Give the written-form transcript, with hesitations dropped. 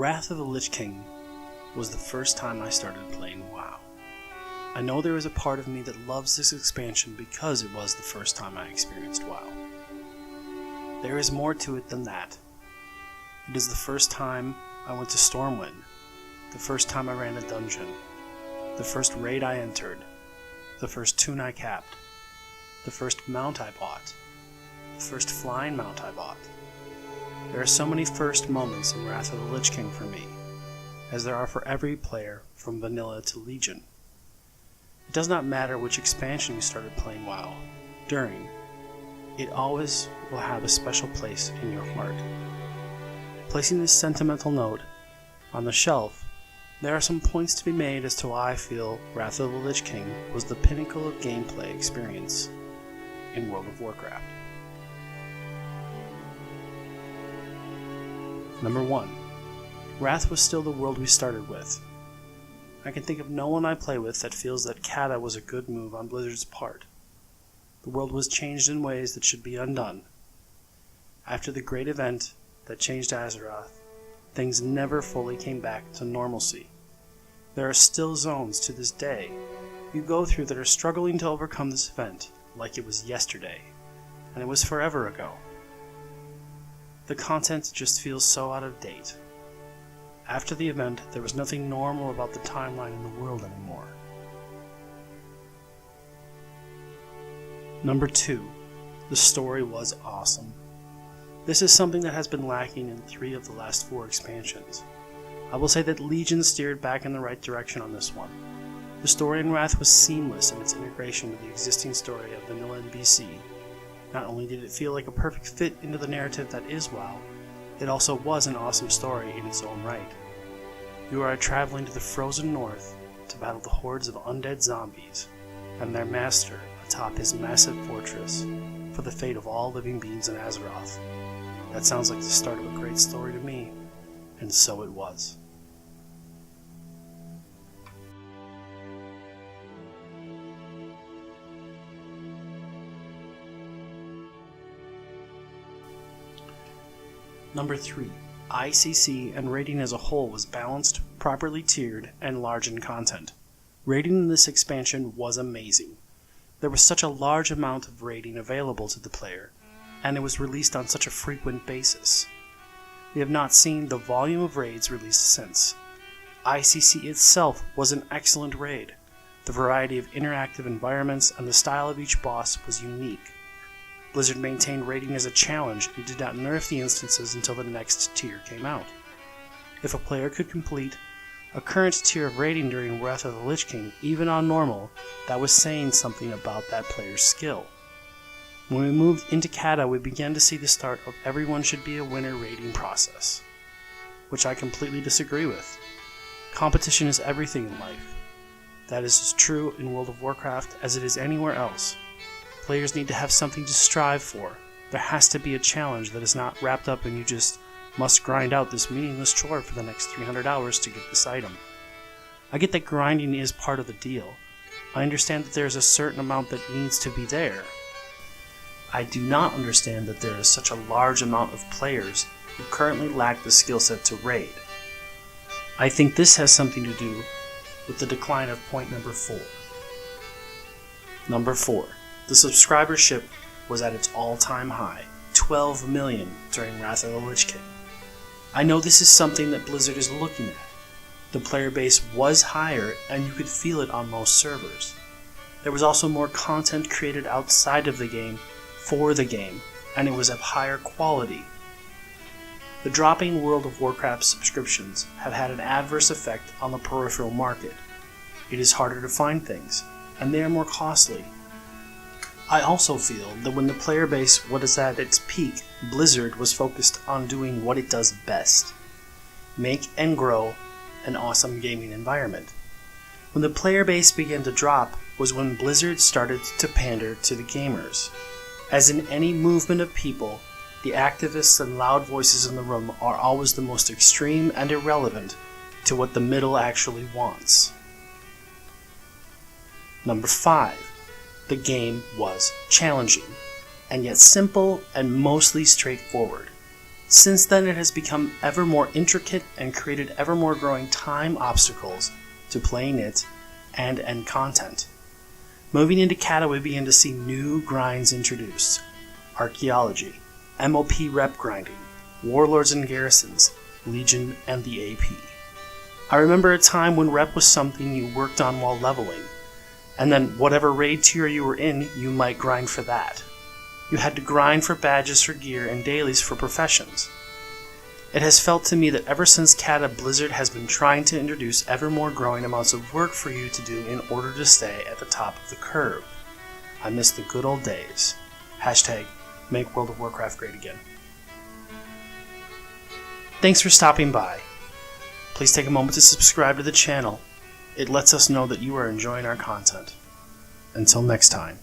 Wrath of the Lich King was the first time I started playing WoW. I know there is a part of me that loves this expansion because it was the first time I experienced WoW. There is more to it than that. It is the first time I went to Stormwind, the first time I ran a dungeon, the first raid I entered, the first tune I capped, the first mount I bought, the first flying mount I bought. There are so many first moments in Wrath of the Lich King for me, as there are for every player from Vanilla to Legion. It does not matter which expansion you started playing WoW during, it always will have a special place in your heart. Placing this sentimental note on the shelf, there are some points to be made as to why I feel Wrath of the Lich King was the pinnacle of gameplay experience in World of Warcraft. Number 1. Wrath was still the world we started with. I can think of no one I play with that feels that Kata was a good move on Blizzard's part. The world was changed in ways that should be undone. After the great event that changed Azeroth, things never fully came back to normalcy. There are still zones to this day you go through that are struggling to overcome this event like it was yesterday, and it was forever ago. The content just feels so out of date. After the event, there was nothing normal about the timeline in the world anymore. Number 2. The story was awesome. This is something that has been lacking in 3 of the last 4 expansions. I will say that Legion steered back in the right direction on this one. The story in Wrath was seamless in its integration with the existing story of Vanilla and BC. Not only did it feel like a perfect fit into the narrative that is WoW, it also was an awesome story in its own right. You are traveling to the frozen north to battle the hordes of undead zombies and their master atop his massive fortress for the fate of all living beings in Azeroth. That sounds like the start of a great story to me, and so it was. Number 3. ICC and raiding as a whole was balanced, properly tiered, and large in content. Raiding in this expansion was amazing. There was such a large amount of raiding available to the player, and it was released on such a frequent basis. We have not seen the volume of raids released since. ICC itself was an excellent raid. The variety of interactive environments and the style of each boss was unique. Blizzard maintained raiding as a challenge and did not nerf the instances until the next tier came out. If a player could complete a current tier of raiding during Wrath of the Lich King, even on normal, that was saying something about that player's skill. When we moved into Kata, we began to see the start of everyone should be a winner raiding process, which I completely disagree with. Competition is everything in life. That is as true in World of Warcraft as it is anywhere else. Players need to have something to strive for. There has to be a challenge that is not wrapped up in you just must grind out this meaningless chore for the next 300 hours to get this item. I get that grinding is part of the deal. I understand that there is a certain amount that needs to be there. I do not understand that there is such a large amount of players who currently lack the skill set to raid. I think this has something to do with the decline of point number 4. Number 4. The subscribership was at its all-time high, 12 million during Wrath of the Lich King. I know this is something that Blizzard is looking at. The player base was higher, and you could feel it on most servers. There was also more content created outside of the game for the game, and it was of higher quality. The dropping World of Warcraft subscriptions have had an adverse effect on the peripheral market. It is harder to find things, and they are more costly. I also feel that when the player base was at its peak, Blizzard was focused on doing what it does best: make and grow an awesome gaming environment. When the player base began to drop was when Blizzard started to pander to the gamers. As in any movement of people, the activists and loud voices in the room are always the most extreme and irrelevant to what the middle actually wants. Number 5. The game was challenging, and yet simple and mostly straightforward. Since then, it has become ever more intricate and created ever more growing time obstacles to playing it and end content. Moving into Kata, we begin to see new grinds introduced: archaeology, MOP rep grinding, warlords and garrisons, legion, and the AP. I remember a time when rep was something you worked on while leveling, and then whatever raid tier you were in, you might grind for that. You had to grind for badges for gear and dailies for professions. It has felt to me that ever since Kata, Blizzard has been trying to introduce ever more growing amounts of work for you to do in order to stay at the top of the curve. I miss the good old days. Hashtag make World of Warcraft great again. Thanks for stopping by. Please take a moment to subscribe to the channel. It lets us know that you are enjoying our content. Until next time.